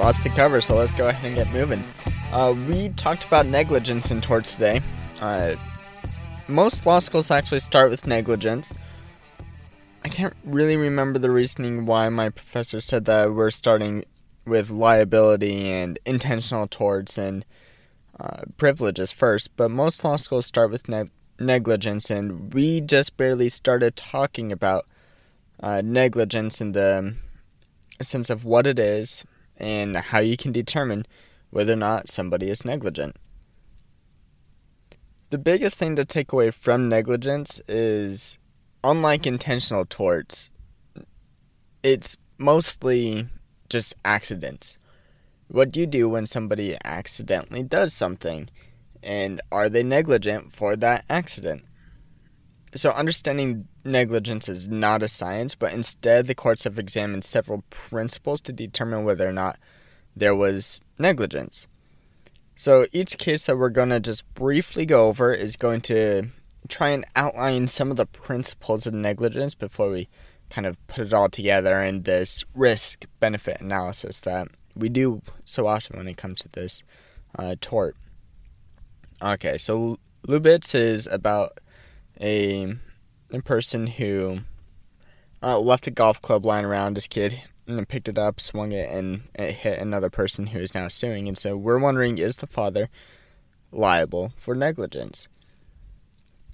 lots to cover, so let's go ahead and get moving. We talked about negligence in torts today. Most law schools actually start with negligence. I can't really remember the reasoning why my professor said that we're starting with liability and intentional torts and privileges first, but most law schools start with negligence, and we just barely started talking about negligence in the sense of what it is and how you can determine whether or not somebody is negligent. The biggest thing to take away from negligence is, unlike intentional torts, it's mostly just accidents. What do you do when somebody accidentally does something? And are they negligent for that accident? So understanding negligence is not a science, but instead the courts have examined several principles to determine whether or not there was negligence. So each case that we're going to just briefly go over is going to try and outline some of the principles of negligence before we kind of put it all together in this risk-benefit analysis that we do so often when it comes to this tort. Okay, so Lubitz is about a person who left a golf club lying around his kid and picked it up, swung it, and it hit another person who is now suing. And so we're wondering, is the father liable for negligence?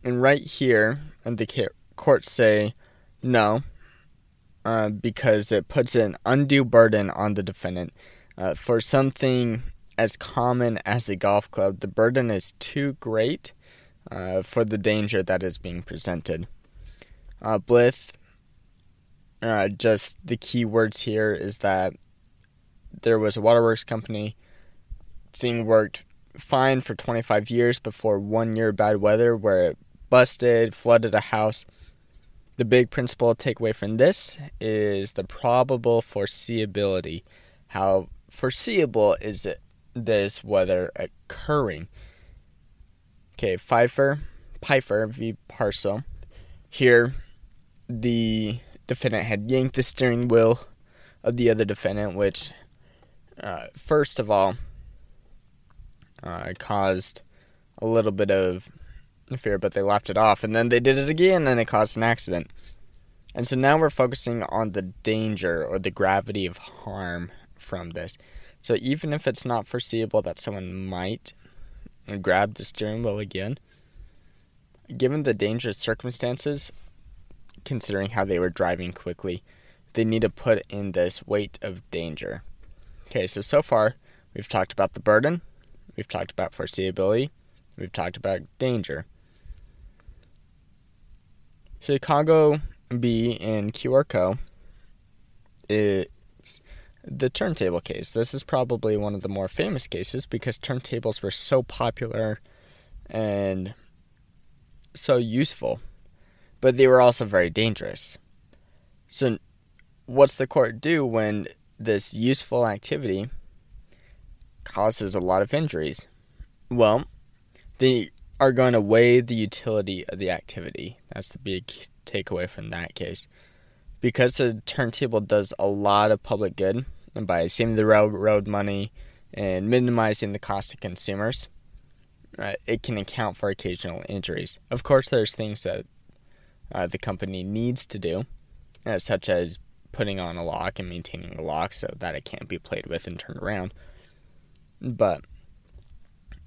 And right here, the courts say no, because it puts an undue burden on the defendant. For something as common as a golf club, the burden is too great for the danger that is being presented. Blith, just the key words here is that there was a waterworks company. Thing worked fine for 25 years before 1 year of bad weather where it busted, flooded a house. The big principle to take away from this is the probable foreseeability. How foreseeable is this weather occurring? Okay, Pfeiffer v. Parcel. Here, the defendant had yanked the steering wheel of the other defendant, which, first of all, caused a little bit of fear, but they laughed it off, and then they did it again, and it caused an accident. And so now we're focusing on the danger or the gravity of harm from this. So even if it's not foreseeable that someone might grab the steering wheel again, given the dangerous circumstances, considering how they were driving quickly, they need to put in this weight of danger. Okay, so far, we've talked about the burden, we've talked about foreseeability, we've talked about danger. Chicago B and QR Co. is the turntable case. This is probably one of the more famous cases because turntables were so popular and so useful, but they were also very dangerous. So what's the court do when this useful activity causes a lot of injuries? Well, they are going to weigh the utility of the activity. That's the big takeaway from that case. Because the turntable does a lot of public good, and by saving the railroad money and minimizing the cost to consumers, it can account for occasional injuries. Of course, there's things that the company needs to do, such as putting on a lock and maintaining a lock so that it can't be played with and turned around. But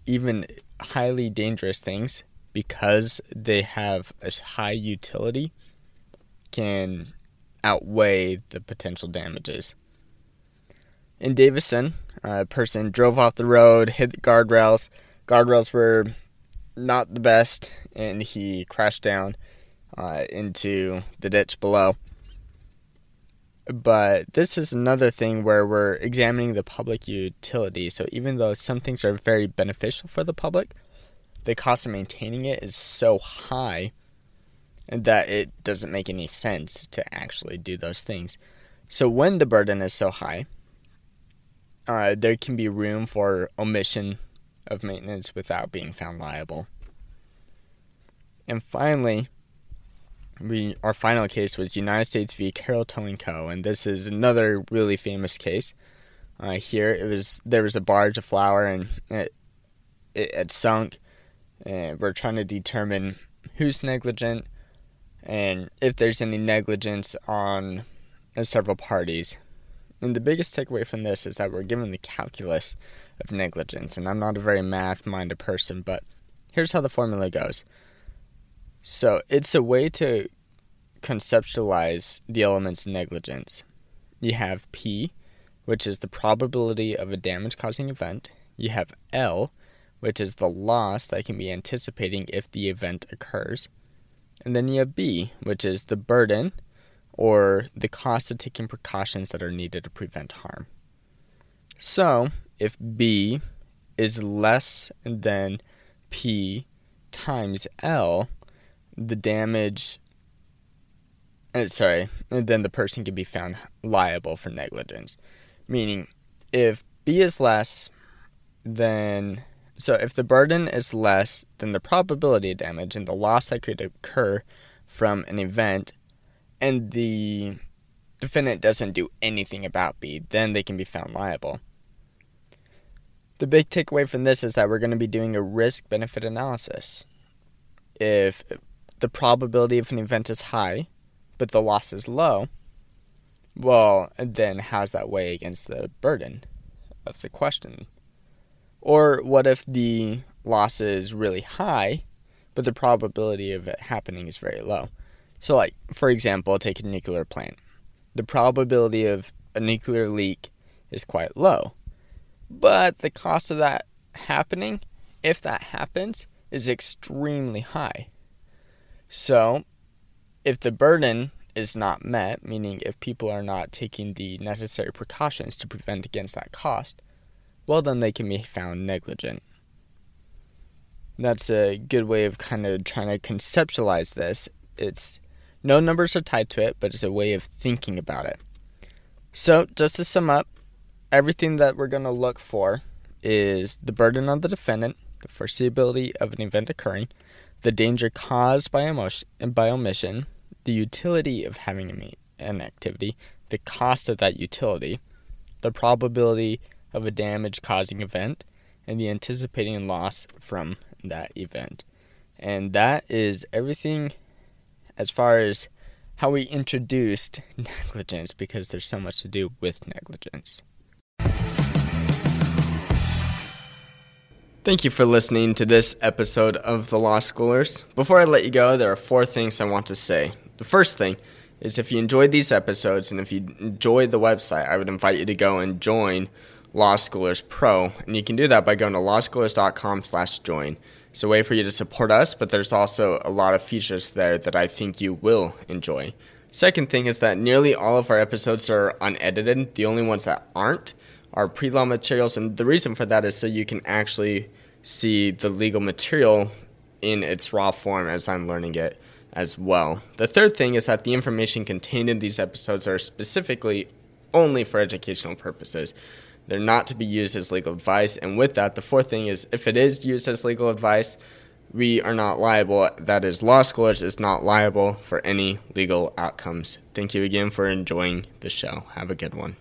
even highly dangerous things, because they have a high utility, can outweigh the potential damages. In Davison, a person drove off the road, hit the guardrails. Guardrails were not the best, and he crashed down into the ditch below. But this is another thing where we're examining the public utility. So even though some things are very beneficial for the public, the cost of maintaining it is so high that it doesn't make any sense to actually do those things. So when the burden is so high, there can be room for omission of maintenance without being found liable. And finally, our final case was United States v. Carroll Towing Co., and this is another really famous case Here, there was a barge of flour, and it had sunk, and we're trying to determine who's negligent and if there's any negligence on several parties. And the biggest takeaway from this is that we're given the calculus of negligence, and I'm not a very math-minded person, but here's how the formula goes. So it's a way to conceptualize the elements of negligence. You have P, which is the probability of a damage-causing event. You have L, which is the loss that can be anticipating if the event occurs. And then you have B, which is the burden or the cost of taking precautions that are needed to prevent harm. So if B is less than P times L, the damage, and then the person can be found liable for negligence. Meaning, if B is less than, so if the burden is less than the probability of damage and the loss that could occur from an event, and the defendant doesn't do anything about B, then they can be found liable. The big takeaway from this is that we're going to be doing a risk-benefit analysis. If the probability of an event is high, but the loss is low, well, then how's that weigh against the burden of the question? Or what if the loss is really high, but the probability of it happening is very low? So, like, for example, take a nuclear plant. The probability of a nuclear leak is quite low, but the cost of that happening, if that happens, is extremely high. So, if the burden is not met, meaning if people are not taking the necessary precautions to prevent against that cost, well, then they can be found negligent. That's a good way of kind of trying to conceptualize this. It's no numbers are tied to it, but it's a way of thinking about it. So, just to sum up, everything that we're going to look for is the burden on the defendant, the foreseeability of an event occurring, the danger caused by omission, the utility of having an activity, the cost of that utility, the probability of a damage-causing event, and the anticipating loss from that event. And that is everything as far as how we introduced negligence, because there's so much to do with negligence. Thank you for listening to this episode of The Law Schoolers. Before I let you go, there are 4 things I want to say. The first thing is, if you enjoyed these episodes and if you enjoyed the website, I would invite you to go and join Law Schoolers Pro. And you can do that by going to lawschoolers.com/join. It's a way for you to support us, but there's also a lot of features there that I think you will enjoy. Second thing is that nearly all of our episodes are unedited. The only ones that aren't are pre-law materials, and the reason for that is so you can actually see the legal material in its raw form as I'm learning it as well. The third thing is that the information contained in these episodes are specifically only for educational purposes. They're not to be used as legal advice, and with that, the fourth thing is, if it is used as legal advice, we are not liable. That is, Law Schoolers is not liable for any legal outcomes. Thank you again for enjoying the show. Have a good one.